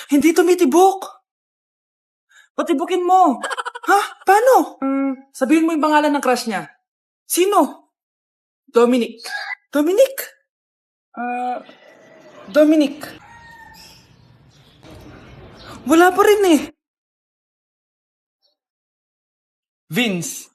Hindi tumitibok. Patibukin mo. Ha? Paano? Sabihin mo yung pangalan ng crush niya. Sino? Dominic. Dominic? Dominic. Wala pa rin eh. Vince.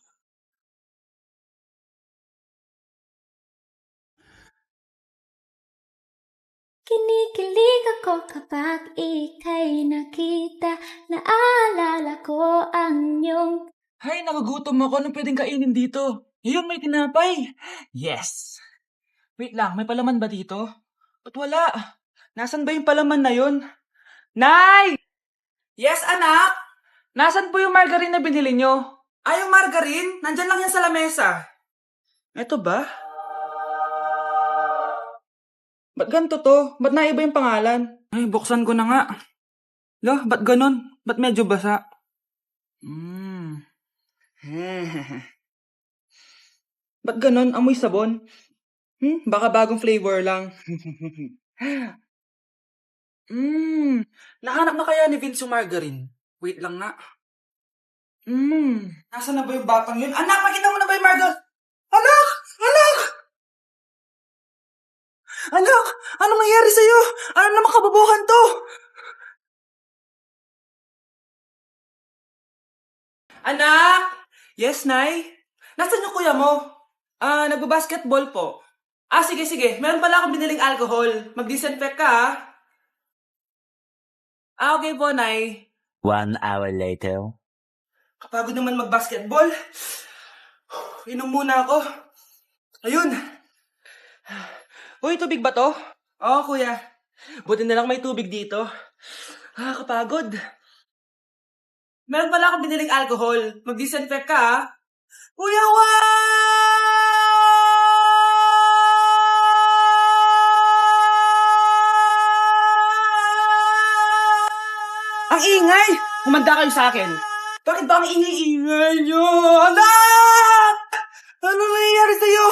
Kinikilig ako kapag ika'y nakita. Naalala ko ang iyong... Hay, nagugutom ako. Anong pwedeng kainin dito? Yun, may tinapay. Yes. Wait lang, may palaman ba dito? Ba't wala? Nasaan ba yung palaman na yun? Nay! Yes, anak? Nasaan po yung margarine na binili nyo? Ay, yung margarine? Nandyan lang yan sa lamesa. Eto ba? Ba't ganito to? Ba't naiba yung pangalan? Ay, buksan ko na nga. Lo, ba't ganun? Ba't medyo basa? Ba't ganun? Amoy sabon? Baka bagong flavor lang. Nahanap na kaya ni Vince yung margarine? Wait lang nga. Nasaan na ba yung batang yun? Anak, makita mo na ba yung margarine? Anak! Anak! Anak! Anong nangyari sa'yo? Ano naman kababuhan to? Anak! Yes, Nay? Nasaan yung kuya mo? Nagbabasketball po. Sige. Meron pala akong biniling alcohol. Mag-disinfect ka, ha? Okay po, Nay. 1 hour later. Kapagod naman mag-basketball. Inom muna ako. Ayun. Uy, tubig ba to? Oo, kuya. Buti na lang may tubig dito. Kapagod. Meron pala akong biniling alcohol. Mag-disinfect ka, ha? Kuya, Ang ingay! Humanda kayo sa akin. Bakit ba ang ingay-ingay nyo? Anak! Ano nangyayari sa'yo?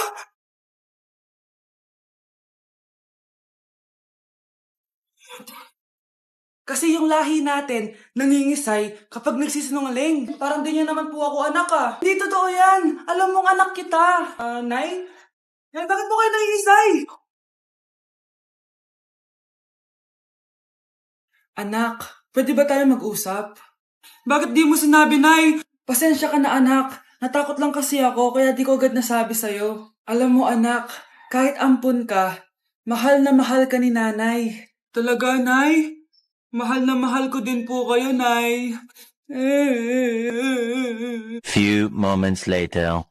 Kasi yung lahi natin, nangingisay kapag nagsisinungaling. Parang di niya naman po ako anak ah. Hindi totoo yan. Alam mong anak kita. Nay? Nay, bakit mo kayo nangingisay? Anak, pwede ba tayo mag-usap? Bakit di mo sinabi, Nay? Pasensya ka na, anak. Natakot lang kasi ako, kaya di ko agad nasabi sa'yo. Alam mo, anak, kahit ampun ka, mahal na mahal ka ni nanay. Talaga, Nay? Mahal na mahal ko din po kayo, Nay. Few moments later.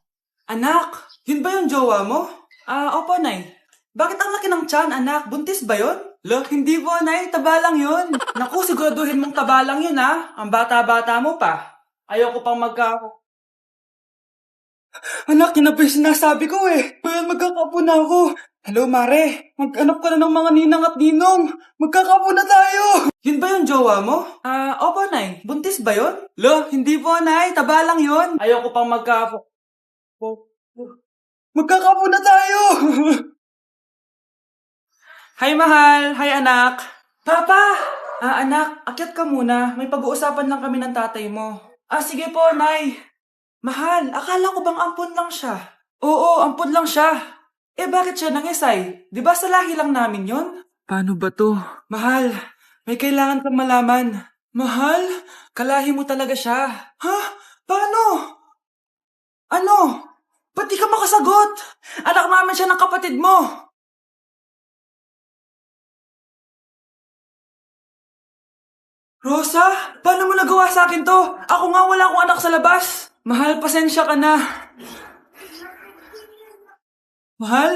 Anak, yun ba yung jowa mo? Opo, Nay. Bakit ang laki ng tiyan, anak? Buntis ba yun? Look, hindi po, Nay. Taba lang yun. Naku, siguraduhin mong taba lang yun, ha? Ang bata-bata mo pa. Ayoko pang Anak, yun na ba yung sinasabi ko eh. Kaya magkakapo na ako. Hello, Mare. Mag-anak ka na ng mga ninang at ninong. Magkakapo na tayo. Yun ba yung jowa mo? Opo, Nay. Buntis ba yun? Lo, hindi po, Nay. Taba lang yun. Ayoko pang Magkakapo na tayo. Hi, mahal. Hi, anak. Papa! Anak, akyat ka muna. May pag-uusapan lang kami ng tatay mo. Sige po, Nay. Mahal, akala ko bang ampun lang siya? Oo, ampun lang siya. Bakit siya nangisay? Di ba sa lahi lang namin yon? Paano ba to? Mahal, may kailangan kang malaman. Mahal, kalahi mo talaga siya. Ha? Paano? Ano? Ba't di ka makasagot? Anak namin siya ng kapatid mo. Rosa, paano mo nagawa sa akin to? Ako nga wala akong anak sa labas. Mahal, pasensya ka na. Mahal?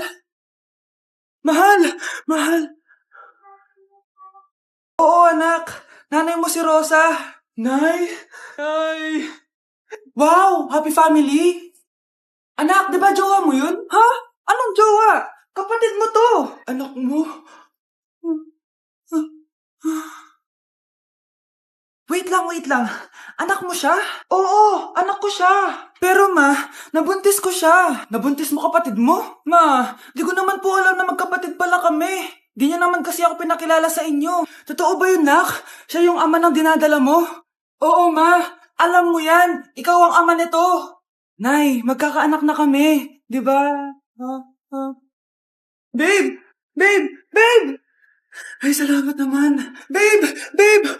Mahal! Mahal! Oo, anak. Nanay mo si Rosa. Nay? Nay? Wow! Happy family? Anak, di ba jowa mo yun? Ha? Anong jowa? Kapatid mo to. Anak mo? Wait lang. Anak mo siya? Oo, anak ko siya. Pero ma, nabuntis ko siya. Nabuntis mo kapatid mo? Ma, di ko naman po alam na magkapatid pala kami. Di niya naman kasi ako pinakilala sa inyo. Totoo ba yun, nak? Siya yung ama ng dinadala mo? Oo, ma. Alam mo yan. Ikaw ang ama nito. Nay, magkakaanak na kami. Di ba? Babe! Babe! Babe! Ay, salamat naman. Babe! Babe!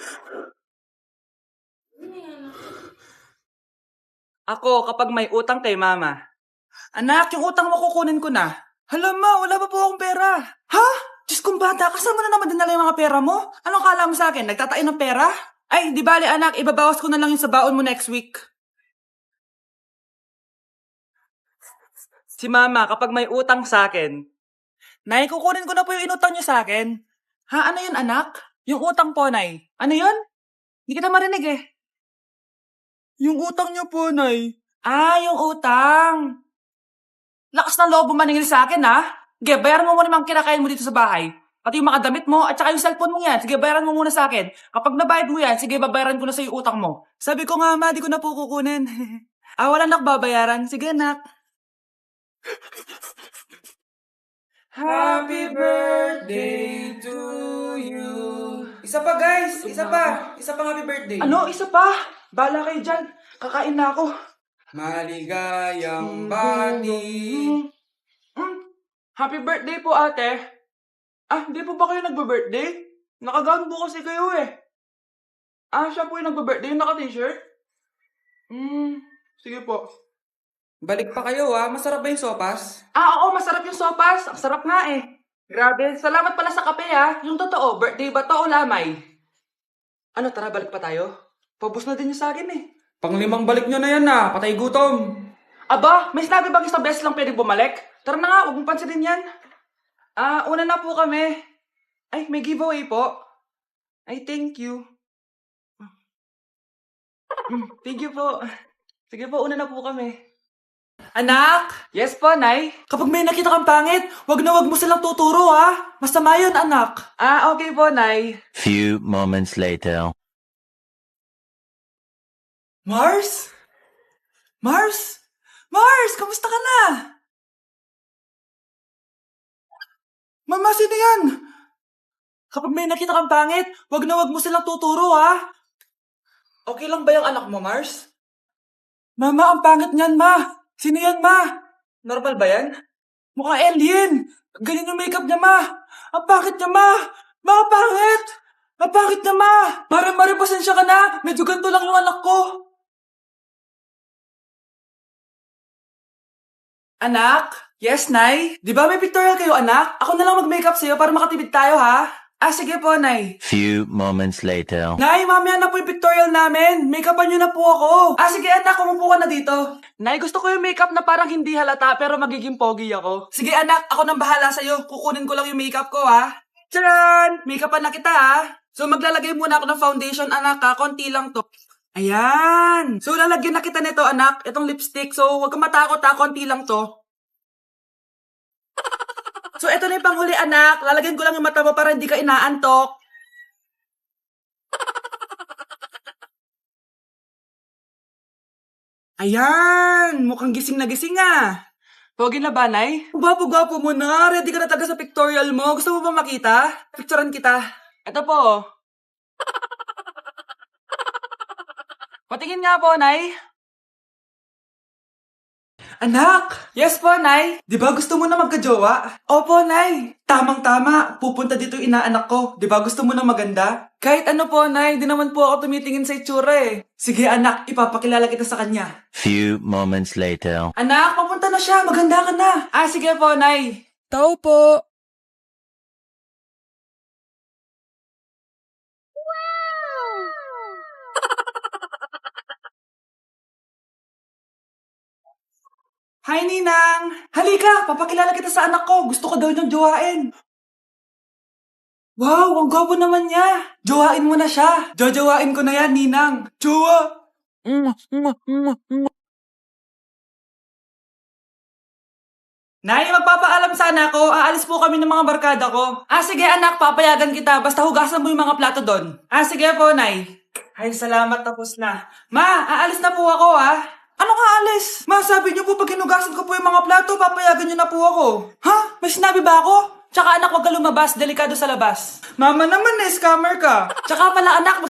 Ako, kapag may utang kay mama. Anak, yung utang mo kukunin ko na. Hala ma, wala pa po akong pera. Ha? Diyos kong bata, kasama mo na naman dinala yung mga pera mo? Anong kala mo sa akin? Nagtatain ng pera? Ay, di bale anak, ibabawas ko na lang yung sa baon mo next week. Si mama, kapag may utang sa akin, Nay, kukunin ko na po yung inutang niyo sa akin. Ha, ano yun anak? Yung utang po, Nay. Ano yun? Hindi kita marinig eh. Yung utang niyo po, Nay. Ah, yung utang. Lakas ng loob mo maningil sa akin, ha? Sige, bayaran mo muna yung mga kinakain mo dito sa bahay. Pati yung mga damit mo at saka yung cellphone mo yan. Sige, bayaran mo muna sa akin. Kapag nabayad mo yan, sige, babayaran ko na sa yung utang mo. Sabi ko nga, ma, di ko na po kukunin. Wala nak babayaran. Sige, nak. Happy birthday to you. Isa pa, guys. Isa pa. Isa pang happy birthday. Ano? Isa pa? Bala kayo dyan. Kakain na ako. Maligayang bati. Happy birthday po, ate. Hindi po ba kayo nagbe-birthday? Nakagown po kasi kayo eh. Siya po yung nagbe-birthday, yung naka-t-shirt? Sige po. Balik pa kayo masarap ba yung sopas? Oo, masarap yung sopas. Ang sarap nga eh. Grabe, salamat pala sa kape Yung totoo, birthday ba to o lamay? Ano, tara balik pa tayo? Paubos na din yung sa akin eh. Pang-5 balik nyo na yan patay gutom. Aba, may sinabi bang isang beses lang pwede bumalik? Tara na nga, huwag mong pansinin yan. Una na po kami. Ay, may giveaway po. Ay, thank you. Thank you po. Sige po, una na po kami. Anak! Yes po, Nay? Kapag may nakita kang pangit, wag mo silang tuturo, Masama yun, anak. Okay po, Nay. Few moments later. Mars? Mars? Mars, kamusta ka na? Mama, sino yan? Kapag may nakita kang pangit, wag mo silang tuturo, Okay lang ba yung anak mo, Mars? Mama, ang pangit niyan, ma. Sino yan, ma? Normal ba yan? Mukhang alien. Ganyan yung makeup niya, ma. Ang pangit niya, ma. Ma, ang pangit. Ang pangit niya, ma. Mare, pasensya ka na. Medyo ganito lang yung anak ko. Anak? Yes, Nay? Di ba may pictorial kayo, anak? Ako na lang mag-makeup sa'yo para makatipid tayo, ha? Sige po, Nay. Few moments later. Nay, mamaya na po yung pictorial namin. Make-upan niyo na po ako. Sige, anak, umupo ka na dito. Nay, gusto ko yung makeup na parang hindi halata pero magiging pogi ako. Sige, anak, ako nang bahala sa'yo. Kukunin ko lang yung makeup ko, Tcharan! Make-upan na kita, So, maglalagay muna ako ng foundation, anak, Konti lang to. Ayan! So, lalagyan na kita nito, anak. Itong lipstick. So, huwag kang matakot, Konti lang to. So, eto na yung panghuli, anak. Lalagyan ko lang yung mata mo para hindi ka inaantok. Ayan! Mukhang gising na gising, Pogi na ba, Nay? Gwapo-gwapo mo na. Ready ka na taga sa pictorial mo. Gusto mo ba makita? Picturean kita. Eto po. Patingin nga po, Nay. Anak! Yes po, Nay. Di ba gusto mo na magka-jowa? Opo, Nay. Tamang-tama. Pupunta dito yung inaanak ko. Di ba gusto mo na maganda? Kahit ano po, Nay. Di naman po ako tumitingin sa itsura Sige, anak. Ipapakilala kita sa kanya. Few moments later. Anak, papunta na siya. Maganda ka na. Sige po, Nay. Tao po. Hi, Ninang! Halika! Papakilala kita sa anak ko. Gusto ko daw niyang jowain. Wow! Ang gwapo naman niya! Jowain mo na siya! Jojowain ko na yan, Ninang! Jowa! Nay, magpapaalam sana ako. Aalis po kami ng mga barkada ko. Sige anak, papayagan kita. Basta hugasan mo yung mga plato doon. Sige po, Nay. Ay, salamat, tapos na. Ma, aalis na po ako, Anong aalis? Ma, sabi niyo po pag hinugasan ko po yung mga plato, papayagan niyo na po ako. Ha? May sinabi ba ako? Tsaka anak, wag ka lumabas. Delikado sa labas. Mama naman, scammer ka. Tsaka pala anak,